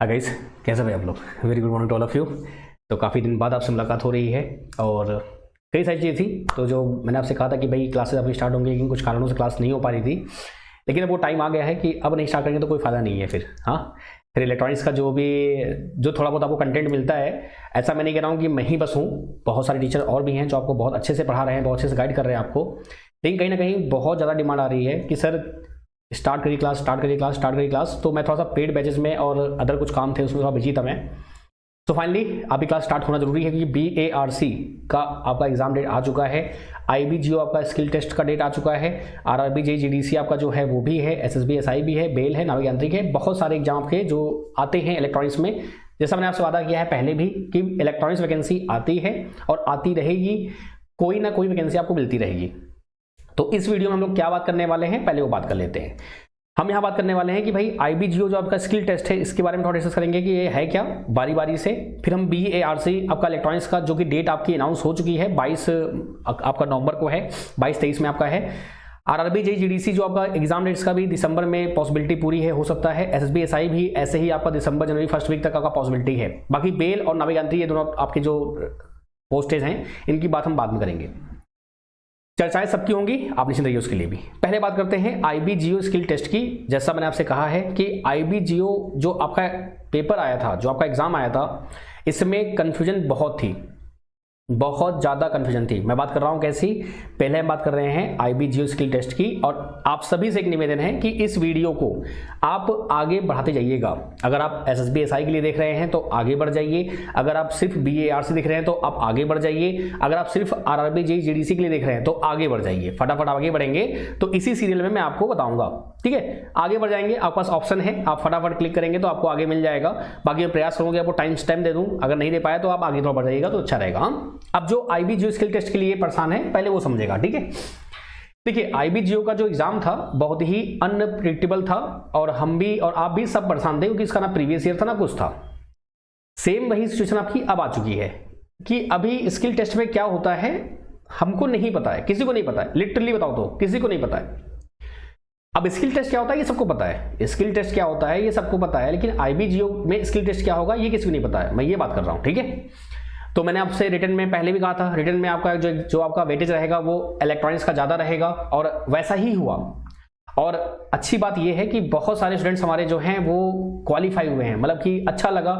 Guys, कैसे भाई आप लोग। Very good morning to all of you. तो काफ़ी दिन बाद आपसे मुलाकात हो रही है और कई सारी चीज़ें थी। तो जो मैंने आपसे कहा था कि भाई क्लासेस अभी स्टार्ट होंगी, लेकिन कुछ कारणों से क्लास नहीं हो पा रही थी। लेकिन अब वो टाइम आ गया है कि अब नहीं स्टार्ट करेंगे तो कोई फ़ायदा नहीं है फिर। हाँ, फिर इलेक्ट्रॉनिक्स का जो थोड़ा बहुत आपको कंटेंट मिलता है, ऐसा मैं नहीं कह रहा हूँ कि मैं ही बस हूँ। बहुत सारे टीचर और भी हैं जो आपको बहुत अच्छे से पढ़ा रहे हैं, बहुत अच्छे से गाइड कर रहे हैं आपको। लेकिन कहीं ना कहीं बहुत ज़्यादा डिमांड आ रही है कि सर स्टार्ट करिए क्लास। तो मैं थोड़ा सा पेड बैचेस में और अदर कुछ काम थे उसमें थोड़ा बिजी था मैं। तो फाइनली अभी क्लास स्टार्ट होना जरूरी है क्योंकि BARC का आपका एग्जाम डेट आ चुका है। IBGO आपका स्किल टेस्ट का डेट आ चुका है। RRB JEE GDC आपका जो है वो भी है, SSB SI भी है, बेल है, नाविक यांत्रिक है। बहुत सारे एग्जाम आपके जो आते हैं इलेक्ट्रॉनिक्स में। जैसा मैंने आपसे वादा किया है पहले भी कि इलेक्ट्रॉनिक्स वैकेंसी आती है और आती रहेगी, कोई ना कोई वैकेंसी आपको मिलती रहेगी। तो इस वीडियो में हम लोग क्या बात करने वाले हैं, पहले वो बात कर लेते हैं। हम यहाँ बात करने वाले हैं कि भाई IBGO जो आपका स्किल टेस्ट है, इसके बारे में थोड़ा डिस्कस करेंगे कि ये है क्या, बारी बारी से। फिर हम BARC आपका इलेक्ट्रॉनिक्स का जो कि डेट आपकी अनाउंस हो चुकी है 22 आपका नवंबर को है, 22-23 में आपका है। RRB JEE GDC जो आपका एग्जाम डेट्स का भी दिसंबर में पॉसिबिलिटी पूरी है, हो सकता है। SSB SI भी ऐसे ही आपका दिसंबर जनवरी फर्स्ट वीक तक आपका पॉसिबिलिटी है। बाकी बेल और नाविक यांत्रिक ये दोनों आपके जो पोस्टेज हैं इनकी बात हम बाद में करेंगे। चर्चाएं सबकी होंगी, आप निश्चिंत रहिए उसके लिए भी। पहले बात करते हैं IBGO स्किल टेस्ट की। जैसा मैंने आपसे कहा है कि IBGO जो आपका पेपर आया था, जो आपका एग्जाम आया था, इसमें कंफ्यूजन बहुत थी, बहुत ज़्यादा कन्फ्यूजन थी। मैं बात कर रहा हूँ कैसी, पहले हम बात कर रहे हैं IBGO स्किल टेस्ट की। और आप सभी से एक निवेदन है कि इस वीडियो को आप आगे बढ़ाते जाइएगा। अगर आप SSB SI के लिए देख रहे हैं तो आगे बढ़ जाइए, अगर आप सिर्फ BARC देख रहे हैं तो आप आगे बढ़ जाइए, अगर आप सिर्फ RRB JEE GDC के लिए देख रहे हैं तो आगे बढ़ जाइए। फटाफट आगे बढ़ेंगे तो इसी सीरियल में मैं आपको बताऊंगा, ठीक है। आगे बढ़ जाएंगे, आपके पास ऑप्शन है, आप फटाफट क्लिक करेंगे तो आपको आगे मिल जाएगा। बाकी मैं प्रयास करूंगा आपको टाइम स्टैम्प दे दूं, अगर नहीं दे पाया तो आप आगे थोड़ा बढ़ जाइएगा तो अच्छा रहेगा। अब जो IBGO स्किल टेस्ट के लिए परेशान है पहले वो समझेगा, ठीक है। देखिए IBGO का जो एग्जाम था बहुत ही अनप्रिडिक्टेबल था और हम भी और आप भी सब परेशान थे क्योंकि इसका ना प्रीवियस ईयर था ना कुछ था। सेम वही सिचुएशन आपकी अब आ चुकी है कि अभी स्किल टेस्ट में क्या होता है हमको नहीं पता है, किसी को नहीं पता है। लिटरली बताओ तो किसी को नहीं पता है। अब स्किल टेस्ट क्या होता है ये सबको पता है, स्किल टेस्ट क्या होता है ये सबको पता है, लेकिन IBGO में स्किल टेस्ट क्या होगा ये किसी को नहीं पता है। मैं ये बात कर रहा हूं, ठीक है। तो मैंने आपसे रिटर्न में पहले भी कहा था, रिटर्न में आपका जो आपका वेटेज रहेगा वो इलेक्ट्रॉनिक्स का ज़्यादा रहेगा और वैसा ही हुआ। और अच्छी बात यह है कि बहुत सारे स्टूडेंट्स हमारे जो हैं वो क्वालिफाई हुए हैं, मतलब कि अच्छा लगा,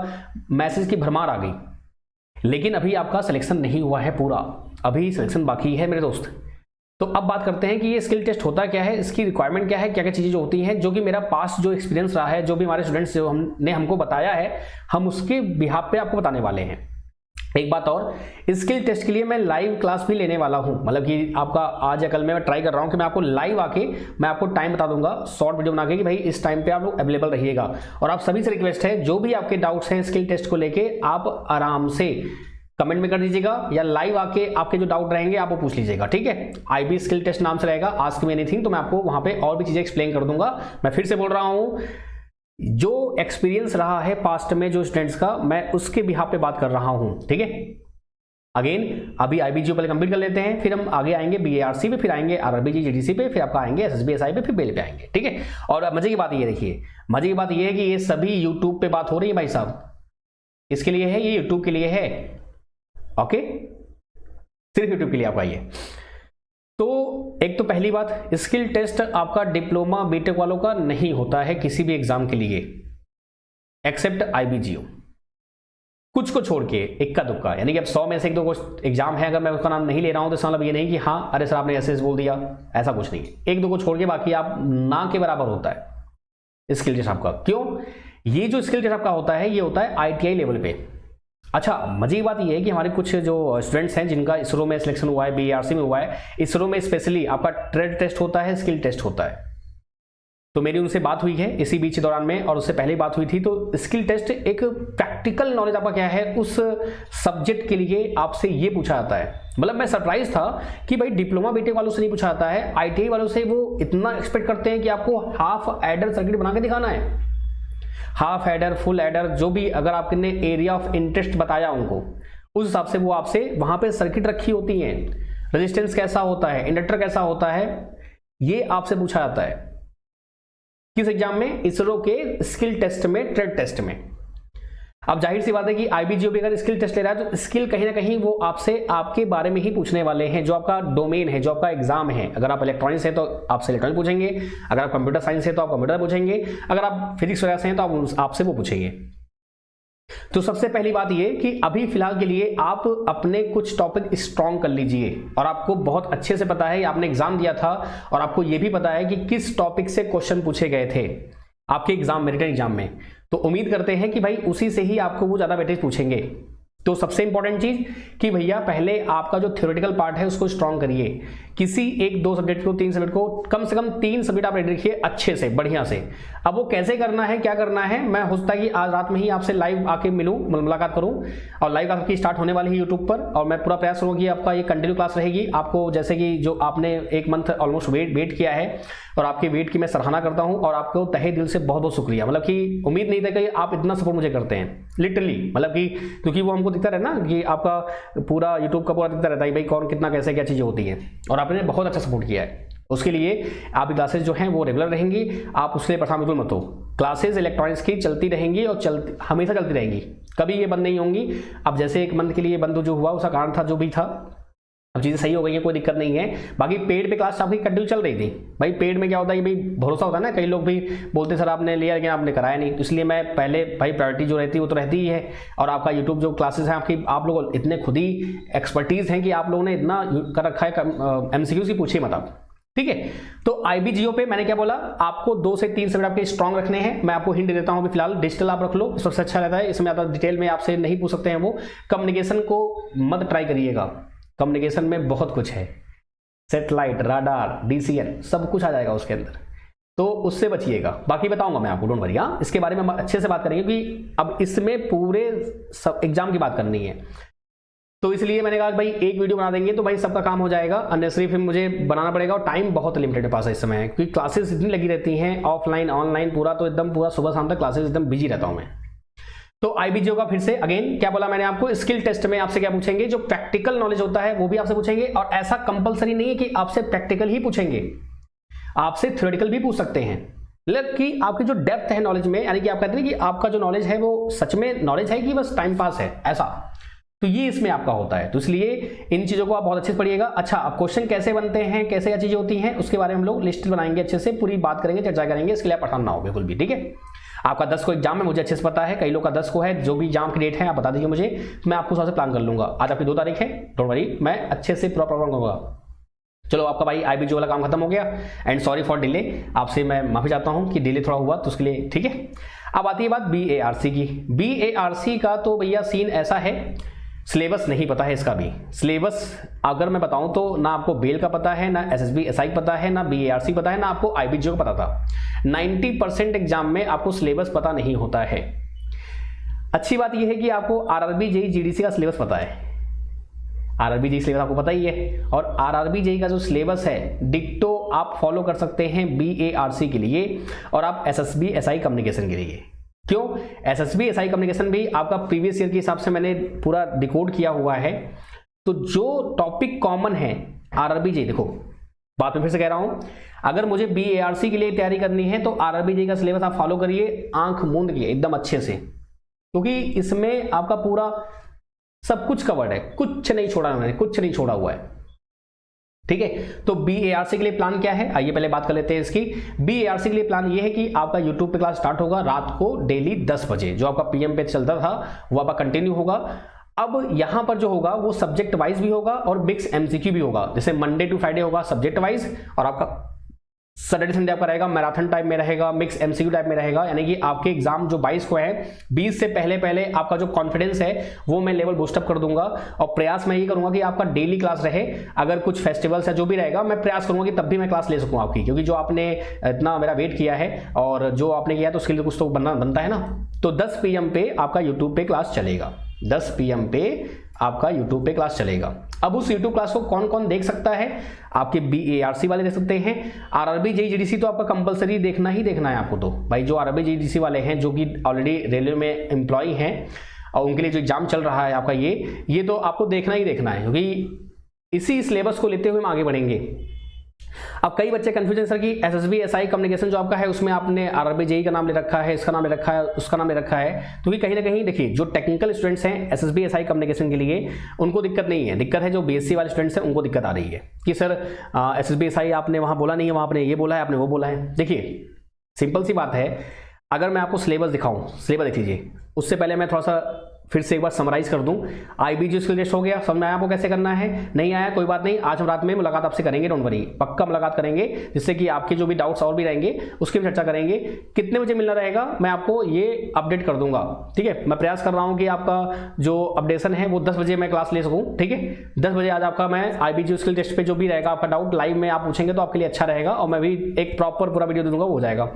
मैसेज की भरमार आ गई। लेकिन अभी आपका सिलेक्शन नहीं हुआ है पूरा, अभी सिलेक्शन बाकी है मेरे दोस्त। तो अब बात करते हैं कि ये स्किल टेस्ट होता क्या है, इसकी रिक्वायरमेंट क्या है, क्या क्या चीज़ें जो होती हैं, जो कि मेरा पास्ट जो एक्सपीरियंस रहा है, जो भी हमारे स्टूडेंट्स जो हमको बताया है, हम उसके बिहाफ पे आपको बताने वाले हैं। एक बात और, स्किल टेस्ट के लिए मैं लाइव क्लास भी लेने वाला हूं, मतलब कि आपका आज या कल में मैं ट्राई कर रहा हूं कि मैं आपको लाइव आके मैं आपको टाइम बता दूंगा, शॉर्ट वीडियो बना के कि भाई इस टाइम पे आप लोग अवेलेबल रहिएगा। और आप सभी से रिक्वेस्ट है जो भी आपके डाउट्स हैं स्किल टेस्ट को लेके आप आराम से कमेंट में कर दीजिएगा या लाइव आके आपके जो डाउट रहेंगे आप वो पूछ लीजिएगा, ठीक है। IB स्किल टेस्ट नाम से रहेगा, आस्क मी एनीथिंग। तो मैं आपको वहां पे और भी चीजें एक्सप्लेन कर दूंगा। मैं फिर से बोल रहा हूं, जो एक्सपीरियंस रहा है पास्ट में जो स्टूडेंट्स का, मैं उसके बिहाफ पे बात कर रहा हूं, ठीक है। अगेन अभी IBGO पहले कंप्लीट कर लेते हैं, फिर हम आगे आएंगे BARC पे, फिर आएंगे RRB JEE GDC पे, फिर आपका आएंगे SSB SI पे, फिर बेल पे आएंगे, ठीक है। और मजे की बात ये देखिए, मजे की बात ये है कि ये सभी YouTube पे बात हो रही है भाई साहब, इसके लिए है, ये YouTube के लिए है, ओके, सिर्फ YouTube के लिए आपका ये। तो एक तो पहली बात, स्किल टेस्ट आपका डिप्लोमा बीटेक वालों का नहीं होता है किसी भी एग्जाम के लिए, एक्सेप्ट IBGO, कुछ को छोड़ के, इक्का दुक्का। यानी कि अब 100 में से एक दो एग्जाम है, अगर मैं उसका नाम नहीं ले रहा हूं तो इसका मतलब ये नहीं कि हाँ अरे सर आपने ऐसे बोल दिया, ऐसा कुछ नहीं है। एक दो को छोड़ के बाकी आप ना के बराबर होता है स्किल टेस्ट आपका। क्यों? ये जो स्किल टेस्ट आपका होता है ये होता है ITI लेवल पे। अच्छा, मजे की बात ये है कि हमारे कुछ जो स्टूडेंट्स हैं जिनका इसरो में सिलेक्शन हुआ है, BARC में हुआ है, इसरो में स्पेशली आपका ट्रेड टेस्ट होता है, स्किल टेस्ट होता है। तो मेरी उनसे बात हुई है इसी बीच दौरान में, और उससे पहले बात हुई थी। तो स्किल टेस्ट एक प्रैक्टिकल नॉलेज आपका क्या है उस सब्जेक्ट के लिए आपसे ये पूछा जाता है। मतलब मैं सरप्राइज था कि भाई डिप्लोमा बीटेक वालों से नहीं पूछा जाता है, ITI वालों से वो इतना एक्सपेक्ट करते हैं कि आपको हाफ एडर सर्किट बना के दिखाना है, हाफ एडर, फुल एडर, जो भी अगर आपने एरिया ऑफ इंटरेस्ट बताया उनको, उस हिसाब से वो आपसे वहां पे सर्किट रखी होती हैं, रेजिस्टेंस कैसा होता है, इंडक्टर कैसा होता है, ये आपसे पूछा जाता है। किस एग्जाम में? इसरो के स्किल टेस्ट में, ट्रेड टेस्ट में। अब जाहिर सी बात है कि आईबीजीओ अगर स्किल टेस्ट ले रहा है तो स्किल कहीं ना कहीं वो आपसे आपके बारे में ही पूछने वाले हैं, जो आपका डोमेन है, जो आपका एग्जाम है। अगर आप इलेक्ट्रॉनिक्स है तो आपसे इलेक्ट्रॉनिक पूछेंगे, अगर आप कंप्यूटर साइंस है तो आप कंप्यूटर पूछेंगे, अगर आप फिजिक्स वगैरह से हैं तो आप आपसे वो पूछेंगे। तो सबसे पहली बात ये कि अभी फिलहाल के लिए आप अपने कुछ टॉपिक स्ट्रॉन्ग कर लीजिए, और आपको बहुत अच्छे से पता है, आपने एग्जाम दिया था और आपको ये भी पता है कि किस टॉपिक से क्वेश्चन पूछे गए थे आपके एग्जाम में, रिटन एग्जाम में। तो उम्मीद करते हैं कि भाई उसी से ही आपको वो ज्यादा वेटेज पूछेंगे। तो सबसे इंपॉर्टेंट चीज कि भैया पहले आपका जो थ्योरेटिकल पार्ट है उसको स्ट्रॉन्ग करिए। किसी एक दो सब्जेक्ट को, 3 सब्जेक्ट को, कम से कम 3 सब्जेक्ट आप रेडी रखिए अच्छे से, बढ़िया से। अब वो कैसे करना है, क्या करना है, मैं हो सकता है कि आज रात में ही आपसे लाइव आके मिलूं, मुलाकात करूं, और लाइव आपकी स्टार्ट होने वाली है यूट्यूब पर, और मैं पूरा प्रयास करूंगा कि आपका ये कंटिन्यू क्लास रहेगी। आपको जैसे कि जो आपने 1 मंथ ऑलमोस्ट वेट किया है, और आपके वेट की मैं सराहना करता हूं, और आपको तहे दिल से बहुत बहुत शुक्रिया। मतलब कि उम्मीद नहीं था कि आप इतना सपोर्ट मुझे करते हैं, लिटरली। मतलब कि क्योंकि वो हमको दिखता रहे ना कि आपका पूरा यूट्यूब का पूरा दिखता रहता है भाई कौन कितना कैसे क्या चीज़ें होती हैं, और आपने बहुत अच्छा सपोर्ट किया है। उसके लिए आपकी क्लासेस जो हैं वो रेगुलर रहेंगी, आप उसके लिए परेशान बिल्कुल मत हो। क्लासेस इलेक्ट्रॉनिक्स की चलती रहेंगी और हमेशा चलती रहेंगी, कभी ये बंद नहीं होंगी। अब जैसे 1 मंथ के लिए बंद जो हुआ उसका कारण था जो भी था, अब चीज़ें सही हो गई हैं, कोई दिक्कत नहीं है। बाकी पेड पे क्लास आपकी कंटिन्यू चल रही थी। भाई पेड में क्या होता है कि भाई भरोसा होता है ना, कई लोग भी बोलते सर आपने लिया लेकिन आपने कराया नहीं, तो इसलिए मैं पहले भाई प्रायोरिटी जो रहती है वो तो रहती ही है। और आपका यूट्यूब जो क्लासेस हैं आपकी, आप लोग इतने खुद ही एक्सपर्टीज हैं कि आप लोगों ने इतना कर रखा है, MCQ की पूछिए मत आप, ठीक है। तो आईबीजीओ पे मैंने क्या बोला, आपको 2 से 3 सब्जेक्ट आपके स्ट्रॉन्ग रखने हैं। मैं आपको हिंट देता हूं, अभी फिलहाल डिजिटल आप रख लो, सबसे अच्छा रहता है, इसमें ज़्यादा डिटेल में आपसे नहीं पूछ सकते हैं वो। कम्युनिकेशन को मत ट्राई करिएगा, कम्युनिकेशन में बहुत कुछ है, सैटेलाइट, राडार, DCN सब कुछ आ जाएगा उसके अंदर, तो उससे बचिएगा। बाकी बताऊंगा मैं आपको, डोंट वरी। हाँ, इसके बारे में अच्छे से बात करेंगे कि अब इसमें पूरे सब एग्जाम की बात करनी है, तो इसलिए मैंने कहा भाई एक वीडियो बना देंगे तो भाई सबका काम हो जाएगा। अननेसरी फिर मुझे बनाना पड़ेगा, और टाइम बहुत लिमिटेड पास है इस समय, क्योंकि क्लासेस इतनी लगी रहती हैं, ऑफलाइन ऑनलाइन पूरा, तो एकदम पूरा सुबह शाम तक क्लासेस एकदम बिजी रहता हूं मैं। तो आईबीजीओ का फिर से अगेन क्या बोला मैंने आपको, स्किल टेस्ट में आपसे क्या पूछेंगे, जो प्रैक्टिकल नॉलेज होता है वो भी आपसे पूछेंगे, और ऐसा कंपलसरी नहीं है कि आपसे प्रैक्टिकल ही पूछेंगे, आपसे थ्योरेटिकल भी पूछ सकते हैं। मतलब कि आपकी जो डेप्थ है नॉलेज में, यानी कि आप कहते हैं कि आपका जो नॉलेज है वो सच में नॉलेज है कि बस टाइम पास है, ऐसा, तो ये इसमें आपका होता है। तो इसलिए इन चीजों को आप बहुत अच्छे से पढ़िएगा। अच्छा, अब क्वेश्चन कैसे बनते हैं, कैसे क्या चीजें होती हैं, उसके बारे में हम लोग लिस्ट बनाएंगे, अच्छे से पूरी बात करेंगे, चर्चा करेंगे, इसके लिए आप परेशान ना हो बिल्कुल भी, ठीक है। आपका 10 को एग्जाम है, मुझे अच्छे से पता है, कई लोग का 10 को है, जो भी एग्जाम की डेट है आप बता दीजिए मुझे, मैं आपको साथ से प्लान कर लूंगा। आज आपकी 2 तारीख है, डोंट वरी, मैं अच्छे से पूरा प्रोग्राम करूंगा। चलो, आपका भाई आईबीजीओ वाला काम खत्म हो गया, एंड सॉरी फॉर डिले, आपसे मैं माफी चाहता हूं कि डिले थोड़ा हुआ, तो उसके लिए, ठीक है। अब आती है बात BARC की। BARC का तो भैया सीन ऐसा है, सिलेबस नहीं पता है इसका भी। सिलेबस अगर मैं बताऊं तो ना आपको बेल का पता है, ना SSB SI पता है, ना BARC पता है, ना आपको आईबीजीओ का पता था। 90% एग्जाम में आपको सिलेबस पता नहीं होता है। अच्छी बात यह है कि आपको RRB JEE GDC का सिलेबस पता है। RRB JEE सिलेबस आपको पता ही है, और RRB JEE का जो सिलेबस है डिक्टो आप फॉलो कर सकते हैं BARC के लिए, और आप SSB SI कम्युनिकेशन के लिए। क्यों? SSB SI कम्युनिकेशन भी आपका प्रीवियस ईयर के हिसाब से मैंने पूरा डिकोड किया हुआ है। तो जो टॉपिक कॉमन है RRB JEE, देखो बात में फिर से कह रहा हूं, अगर मुझे BARC के लिए तैयारी करनी है तो RRB JEE का सिलेबस आप फॉलो करिए, आंख मूंद के एकदम अच्छे से, क्योंकि इसमें आपका पूरा सब कुछ कवर्ड है, कुछ नहीं छोड़ा मैंने, कुछ नहीं छोड़ा हुआ है, ठीक है। तो BARC के लिए प्लान क्या है, आइए पहले बात कर लेते हैं इसकी। BARC के लिए प्लान ये है कि आपका यूट्यूब पे क्लास स्टार्ट होगा रात को डेली 10 बजे, जो आपका PM पे चलता था वो आपका कंटिन्यू होगा। अब यहां पर जो होगा वो सब्जेक्ट वाइज भी होगा और मिक्स MCQ भी होगा, जैसे मंडे टू फ्राइडे होगा सब्जेक्ट वाइज, और आपका सैटरडे संडे आपका रहेगा मैराथन टाइप में रहेगा, मिक्स MCQ टाइप में रहेगा। यानी कि आपके एग्जाम जो 22 को है, 20 से पहले आपका जो कॉन्फिडेंस है वो मैं लेवल बूस्टअप कर दूंगा, और प्रयास मैं ये करूंगा कि आपका डेली क्लास रहे। अगर कुछ फेस्टिवल्स है जो भी रहेगा, मैं प्रयास करूंगा कि तब भी मैं क्लास ले सकूं आपकी, क्योंकि जो आपने इतना मेरा वेट किया है और जो आपने किया है तो उसके लिए कुछ तो बनता है ना। तो 10 PM पे आपका यूट्यूब पे क्लास चलेगा, 10 PM पे आपका YouTube पे क्लास चलेगा। अब उस YouTube क्लास को कौन कौन देख सकता है, आपके BARC वाले देख सकते हैं। RRB JEE GDC तो आपका कंपलसरी देखना ही देखना है आपको, तो भाई जो RRB JEE GDC वाले हैं जो कि ऑलरेडी रेलवे में एम्प्लॉय हैं और उनके लिए जो एग्जाम चल रहा है आपका, ये तो आपको देखना ही देखना है, क्योंकि इसी सिलेबस को लेते हुए हम आगे बढ़ेंगे। अब कई बच्चे कंफ्यूजन सर कि एसएसबी एसआई कम्युनिकेशन जो आपका है उसमें आपने आरआरबी जेई का नाम ले रखा है, इसका नाम ले रखा है, उसका नाम ले रखा है, तो कि कहीं ना कहीं देखिए जो टेक्निकल स्टूडेंट्स हैं एसएसबी एसआई कम्युनिकेशन के लिए उनको दिक्कत नहीं है, दिक्कत है जो बीएससी वाले स्टूडेंट्स हैं उनको दिक्कत आ रही है कि सर एसएसबी एसआई आपने वहाँ बोला नहीं है, वहाँ आपने ये बोला है, आपने वो बोला है। देखिए सिंपल सी बात है, अगर मैं आपको सिलेबस दिखाऊं, सिलेबस देख लीजिए, उससे पहले मैं थोड़ा सा फिर से एक बार समराइज कर दूं। आईबीजी स्किल टेस्ट हो गया, समझ में आया आपको कैसे करना है? नहीं आया कोई बात नहीं, आज हम रात में मुलाकात आपसे करेंगे, डोंट वरी, पक्का मुलाकात करेंगे, जिससे कि आपके जो भी डाउट्स और भी रहेंगे उसकी भी चर्चा करेंगे। कितने बजे मिलना रहेगा मैं आपको ये अपडेट कर दूंगा, ठीक है। मैं प्रयास कर रहा हूँ कि आपका जो अपडेशन है वो 10 बजे मैं क्लास ले सकूँ, ठीक है। 10 बजे आज आपका मैं आईबीजी स्किल टेस्ट पे जो भी रहेगा आपका डाउट लाइव में आप पूछेंगे तो आपके लिए अच्छा रहेगा, और मैं भी एक प्रॉपर पूरा वीडियो दे दूंगा, वो हो जाएगा।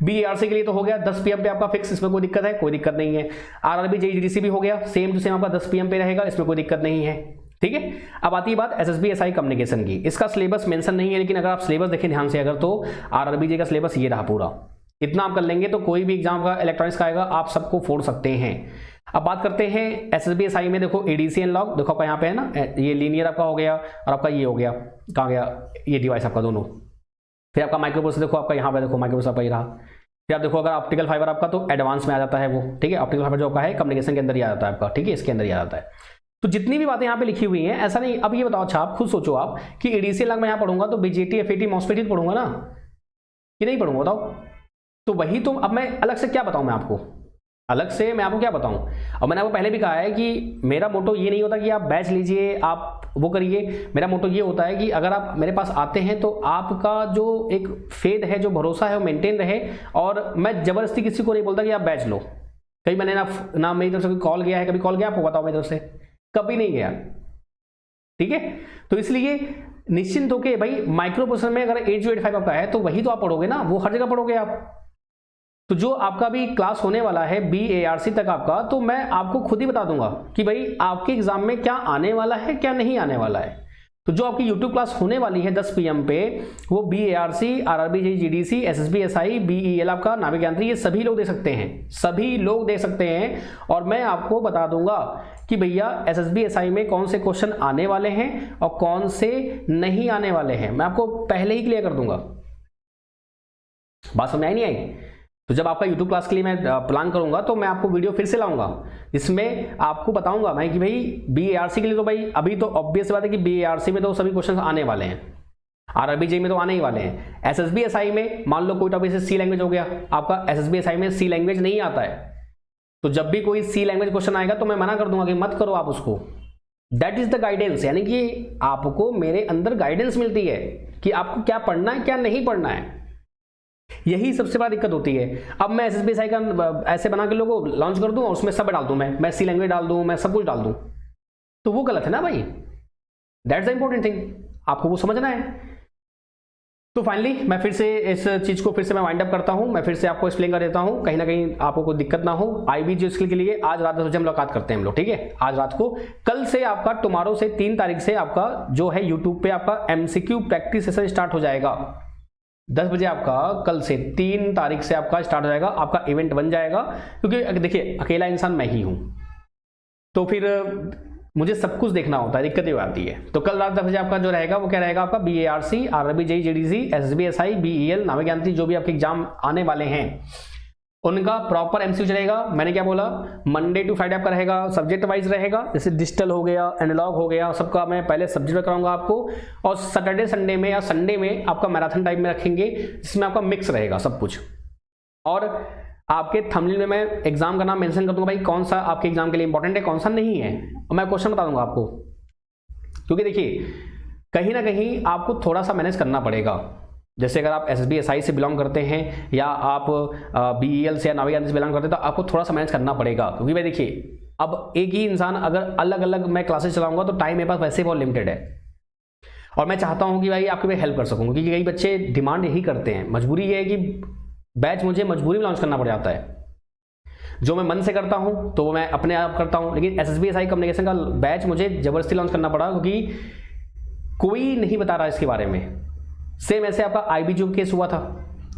बीएआरसी के लिए तो हो गया 10 PM पे आपका फिक्स, इसमें कोई दिक्कत है? कोई दिक्कत नहीं है। आरआरबी जेईडीसी भी हो गया, सेम टू सेम आपका 10 PM पे रहेगा, इसमें कोई दिक्कत नहीं है, ठीक है। अब आती है बात एसएसबी एसआई कम्युनिकेशन की। इसका सिलेबस मेंशन नहीं है, लेकिन अगर आप सिलेबस देखें ध्यान से अगर, तो आरआरबी जे का सिलेबस ये रहा पूरा। इतना आप कर लेंगे तो कोई भी एग्जाम का इलेक्ट्रॉनिक्स का आएगा आप सबको फोड़ सकते हैं। अब बात करते हैं एसएसबी एसआई में, देखो एडीसी एनालॉग देखो आपका यहाँ पे है ना, ये लीनियर आपका हो गया और आपका ये हो गया, कहाँ गया ये डिवाइस आपका दोनों। फिर आपका माइक्रोप्रोसेसर देखो आपका यहाँ पे, देखो माइक्रोप्रोसेसर आपका ये रहा। फिर आप देखो अगर ऑप्टिकल फाइबर आपका तो एडवांस में आ जाता है वो, ठीक है। ऑप्टिकल फाइबर जो आपका है कम्युनिकेशन के अंदर ही आ जाता है आपका, ठीक है, इसके अंदर ही आ जाता है। तो जितनी भी बातें यहाँ पे लिखी हुई हैं ऐसा नहीं, अब ये बताओ अच्छा आप खुद सोचो आप कि एडीसी एनालॉग मैं यहाँ पढ़ूंगा तो बीजेटी एफएटी मॉसफेट पढ़ूंगा ना, कि नहीं पढ़ूंगा बताओ? तो वही तो अब मैं अलग से क्या बताऊं, मैं आपको अलग से मैं आपको क्या बताऊं। और मैंने आपको पहले भी कहा है कि मेरा मोटो ये नहीं होता कि आप बैच लीजिए आप वो करिए, मेरा मोटो ये होता है कि अगर आप मेरे पास आते हैं तो आपका जो एक फेथ है, जो भरोसा है वो मेंटेन रहे। और मैं जबरदस्ती किसी को नहीं बोलता कि आप बैच लो। कहीं मैंने ना मेरी तरफ से कॉल गया है, कभी कॉल गया आपको बताओ मेरी तरफ से? कभी नहीं गया, ठीक है। तो इसलिए निश्चिंत होके भाई माइक्रो प्रोसेसर में अगर 8085 आपका है तो वही तो आप पढ़ोगे ना, वो हर जगह पढ़ोगे आप। तो जो आपका भी क्लास होने वाला है BARC तक आपका, तो मैं आपको खुद ही बता दूंगा कि भाई आपके एग्जाम में क्या आने वाला है क्या नहीं आने वाला है। तो जो आपकी YouTube क्लास होने वाली है 10 PM पे, वो BARC, RRB GDC, SSB SI, BEL आपका नाविक यांत्रिक, ये सभी लोग दे सकते हैं, सभी लोग दे सकते हैं। और मैं आपको बता दूंगा कि भैया SSB SI में कौन से क्वेश्चन आने वाले हैं और कौन से नहीं आने वाले हैं, मैं आपको पहले ही क्लियर कर दूंगा। बात समझ आई नहीं आई? तो जब आपका YouTube क्लास के लिए मैं प्लान करूंगा तो मैं आपको वीडियो फिर से लाऊंगा, जिसमें आपको बताऊंगा मैं कि भाई BARC के लिए तो भाई अभी तो ऑब्वियस बात है कि BARC में तो सभी क्वेश्चंस आने वाले हैं, RRB जेई में तो आने ही वाले हैं। SSB SI में मान लो कोई टॉपिक से C लैंग्वेज हो गया, आपका SSB SI में C लैंग्वेज नहीं आता है, तो जब भी कोई C लैंग्वेज क्वेश्चन आएगा तो मैं मना कर दूंगा कि मत करो आप उसको। दैट इज द गाइडेंस, यानी कि आपको मेरे अंदर गाइडेंस मिलती है कि आपको क्या पढ़ना है क्या नहीं पढ़ना है। यही सबसे बड़ा दिक्कत होती है। अब मैं SSB SI का ऐसे बना के लोगों को लॉन्च कर दूं और उसमें सब डाल दूं, मैं C लैंग्वेज डाल दूं, मैं सब कुछ डाल दूं, तो वो गलत है ना भाई। दैट्स द इंपॉर्टेंट थिंग, आपको वो समझना है। तो फाइनली मैं फिर से इस चीज को फिर से मैं वाइंड अप करता हूं, मैं फिर से आपको एक्सप्लेन कर देता हूं, कहीं ना कहीं आपको कोई दिक्कत ना हो। आईबीजी स्किल के लिए आज रात 10 बजे मुलाकात करते हैं हम लोग, ठीक है, आज रात को। कल से आपका टुमारो से 3 तारीख से आपका जो है यूट्यूब पे आपका MCQ प्रैक्टिस सेशन स्टार्ट हो जाएगा। 10 बजे आपका कल से 3 तारीख से आपका स्टार्ट हो जाएगा, आपका इवेंट बन जाएगा। क्योंकि देखिए अकेला इंसान मैं ही हूं, तो फिर मुझे सब कुछ देखना होता है, दिक्कत ये आती है। तो कल रात 10 बजे आपका जो रहेगा वो क्या रहेगा, आपका BARC, RRB JEE GDC, SSB SI, BEL नाविक यांत्रिक जो भी आपके एग्जाम आने वाले हैं उनका प्रॉपर MCQ चलेगा। मैंने क्या बोला, मंडे टू फ्राइडे आपका रहेगा, सब्जेक्ट वाइज रहेगा, जैसे डिजिटल हो गया, एनालॉग हो गया, सबका मैं पहले सब्जेक्ट में कराऊंगा आपको। और सैटरडे संडे में या संडे में आपका मैराथन टाइप में रखेंगे, जिसमें आपका मिक्स रहेगा सब कुछ। और आपके थंबनेल में मैं एग्जाम का नाम मेंशन कर दूंगा, भाई कौन सा आपके एग्जाम के लिए इंपॉर्टेंट है, कौन सा नहीं है, और मैं क्वेश्चन बता दूंगा आपको। क्योंकि देखिए कहीं ना कहीं आपको थोड़ा सा मैनेज करना पड़ेगा। जैसे अगर आप SSB SI से बिलोंग करते हैं या आप BEL से या नाविक यांत्रिक से बिलोंग करते हैं, तो आपको थोड़ा सा मैनेज करना पड़ेगा। क्योंकि भाई देखिए अब एक ही इंसान अगर अलग अलग मैं क्लासेस चलाऊंगा तो टाइम मेरे पास वैसे बहुत लिमिटेड है, और मैं चाहता हूं कि भाई आपकी मैं हेल्प कर सकूं। क्योंकि कई बच्चे डिमांड यही करते हैं, मजबूरी ये है कि बैच मुझे मजबूरी में लॉन्च करना पड़ जाता है। जो मैं मन से करता हूं तो वो मैं अपने आप करता हूं, लेकिन SSB SI कम्युनिकेशन का बैच मुझे जबरदस्ती लॉन्च करना पड़ा, क्योंकि कोई नहीं बता रहा इसके बारे में। सेम ऐसे आपका IBG का केस हुआ था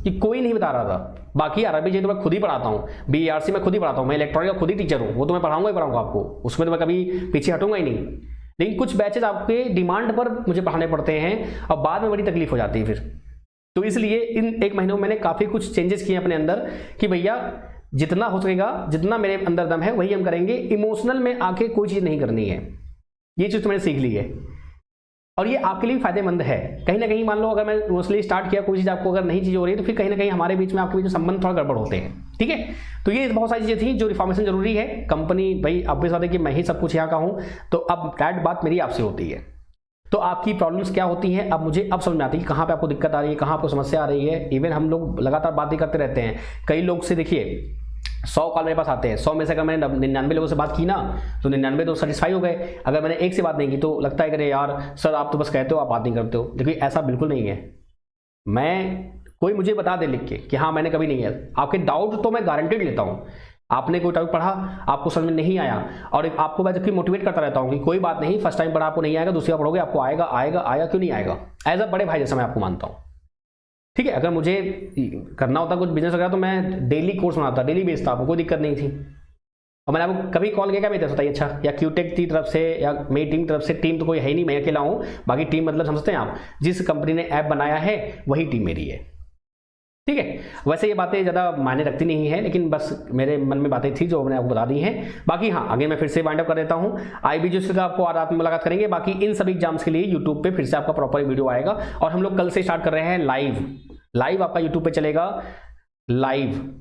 कि कोई नहीं बता रहा था। बाकी RRB JEE तो मैं खुद ही पढ़ाता हूँ, BARC में खुद ही पढ़ाता हूँ, मैं इलेक्ट्रॉनिक का खुद ही टीचर हूँ, वो तो मैं पढ़ाऊंगा ही पढ़ाऊंगा आपको, उसमें तो मैं कभी पीछे हटूंगा ही नहीं। लेकिन कुछ बैचेज आपके डिमांड पर मुझे पढ़ाने पड़ते हैं और बाद में बड़ी तकलीफ हो जाती है फिर। तो इसलिए इन 1 महीनों में मैंने काफ़ी कुछ चेंजेस किए अपने अंदर कि भैया जितना हो सकेगा, जितना मेरे अंदर दम है वही हम करेंगे, इमोशनल में आके कोई चीज़ नहीं करनी है। ये चीज़ तो मैंने सीख ली है और ये आपके लिए फायदेमंद है। कहीं ना कहीं मान लो अगर मैं इमोशनली स्टार्ट किया कोई चीज़, आपको अगर नई चीज़ हो रही है तो फिर कहीं ना कहीं हमारे बीच में आपके बीच में संबंध थोड़ा गड़बड़ होते हैं, ठीक है। तो ये बहुत सारी चीज़ें थी जो रिफॉर्मेशन जरूरी है। कंपनी भाई अब इस बात है कि मैं ही सब कुछ यहाँ का हूँ, तो अब डायरेक्ट बात मेरी आपसे होती है। तो आपकी प्रॉब्लम्स क्या होती हैं अब मुझे अब समझ में आती है कि कहाँ पे आपको दिक्कत आ रही है, कहाँ आपको समस्या आ रही है। इवन हम लोग लगातार बातें करते रहते हैं। कई लोग से देखिए 100 कॉल मेरे पास आते हैं, 100 में से अगर मैंने 99 लोगों से बात की ना तो 99 तो सेटिस्फाई हो गए। अगर मैंने एक से बात नहीं की तो लगता है कि अरे यार सर आप तो बस कहते हो, आप बात नहीं करते हो। देखिए ऐसा बिल्कुल नहीं है। मैं कोई मुझे बता दे लिख के कि हाँ मैंने कभी नहीं है, आपके डाउट तो मैं गारंटेड लेता हूँ। आपने कोई टॉपिक पढ़ा, आपको समझ में नहीं आया, और आपको मैं जबकि मोटिवेट करता रहता हूँ कि कोई बात नहीं, फर्स्ट टाइम पढ़ा आपको नहीं आएगा, दूसरी बार पढ़ोगे आपको आएगा आएगा आएगा, क्यों नहीं आएगा। एज अ बड़े भाई जैसा मैं आपको मानता हूँ, ठीक है। अगर मुझे करना होता कुछ बिजनेस वगैरह तो मैं डेली कोर्स बनाता, डेली बेचता, आपको कोई दिक्कत नहीं थी। और मैंने आपको कभी कॉल किया क्या बेचता था, अच्छा या क्यूटेक की तरफ से या मेरी टीम की तरफ से, टीम तो कोई है ही नहीं, मैं अकेला हूँ। बाकी टीम मतलब समझते हैं आप, जिस कंपनी ने ऐप बनाया है वही टीम मेरी है, ठीक है। वैसे ये बातें ज़्यादा मायने रखती नहीं है, लेकिन बस मेरे मन में बातें थी जो मैंने आपको बता दी हैं। बाकी हाँ आगे मैं फिर से वाइंड अप कर देता हूँ। IBJS का आपको रात में मुलाकात करेंगे। बाकी इन सभी एग्जाम्स के लिए यूट्यूब पे फिर से आपका प्रॉपर वीडियो आएगा, और हम लोग कल से स्टार्ट कर रहे हैं लाइव आपका यूट्यूब पे चलेगा लाइव।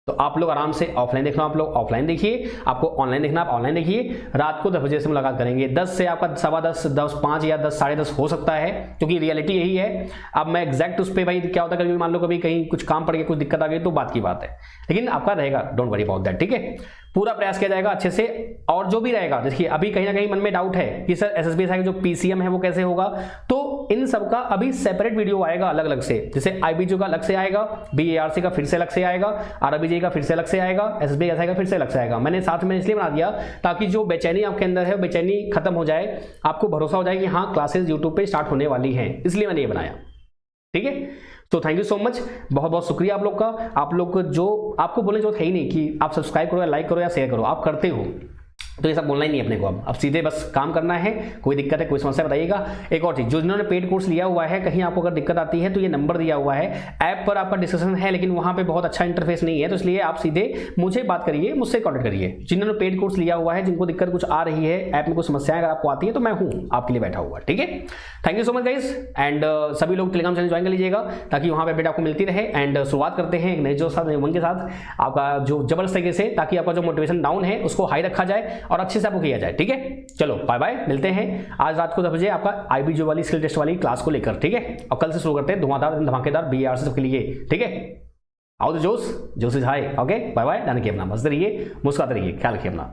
तो आप लोग आराम से ऑफलाइन देखना, आप लोग ऑफलाइन देखिए, आपको ऑनलाइन देखना आप ऑनलाइन देखिए। रात को 10 बजे से मुलाकात करेंगे, 10 से आपका 10:15, 10:05 या 10, 10:30 हो सकता है, क्योंकि रियलिटी यही है। अब मैं एग्जैक्ट उस पर भाई क्या होता है, कभी मान लो कभी कहीं कुछ काम पड़ गया, कुछ दिक्कत आ गई तो बात की बात है, लेकिन आपका रहेगा, डोंट वरी अबाउट दैट, ठीक है। पूरा प्रयास किया जाएगा अच्छे से। और जो भी रहेगा, देखिए अभी कहीं ना कहीं मन में डाउट है कि सर SSBS का जो PCM है वो कैसे होगा, तो इन सब का अभी सेपरेट वीडियो आएगा अलग अलग से। जैसे IBJO का अलग से आएगा, BARC का फिर से अलग से आएगा, RBJ का फिर से अलग से आएगा, SSBS का फिर से अलग से आएगा। मैंने साथ में इसलिए बना दिया ताकि जो बेचैनी आपके अंदर है वो बेचैनी खत्म हो जाए, आपको भरोसा हो जाए कि हाँ क्लासेस यूट्यूब पे स्टार्ट होने वाली हैं, इसलिए मैंने ये बनाया, ठीक है। तो थैंक यू सो मच, बहुत बहुत शुक्रिया आप लोग का। आप लोग को जो आपको बोलने की जरूरत है ही नहीं कि आप सब्सक्राइब करो या लाइक करो या शेयर करो, आप करते हो, तो ये सब बोलना ही नहीं अपने को। अब सीधे बस काम करना है। कोई दिक्कत है, कोई समस्या बताइएगा। एक और चीज, जो जिन्होंने पेड कोर्स लिया हुआ है, कहीं आपको अगर दिक्कत आती है तो ये नंबर दिया हुआ है, ऐप पर आपका डिस्कशन है, लेकिन वहां पे बहुत अच्छा इंटरफेस नहीं है, तो इसलिए आप सीधे मुझे बात करिए, मुझसे कॉन्टेक्ट करिए। जिन्होंने पेड कोर्स लिया हुआ है, जिनको दिक्कत कुछ आ रही है, ऐप में कुछ समस्याएं अगर आपको आती है, तो मैं हूं आपके लिए बैठा हुआ, ठीक है। Thank you so much guys, and सभी लोग टेलीग्राम चैनल ज्वाइन कर लीजिएगा ताकि वहां पर अपडेट आपको मिलती रहे। एंड शुरुआत करते हैं एक नए जो साथ उमंग के साथ, आपका जो जबरदस्त तरीके से, ताकि आपका जो मोटिवेशन डाउन है उसको हाई रखा जाए और अच्छे से आपको किया जाए, ठीक है। चलो बाय बाय, मिलते हैं आज रात को 10 बजे आपका IBJO वाली स्किल टेस्ट वाली क्लास को लेकर, ठीक है। और कल से शुरू करते हैं धुआंधार धमाकेदार BARC सबके लिए, ठीक है। आओ तो जोश is high, okay. Bye bye, ध्यान रखिए अपना, मस्त रहिए, मुस्कुराते रहिए, ख्याल रखिए अपना।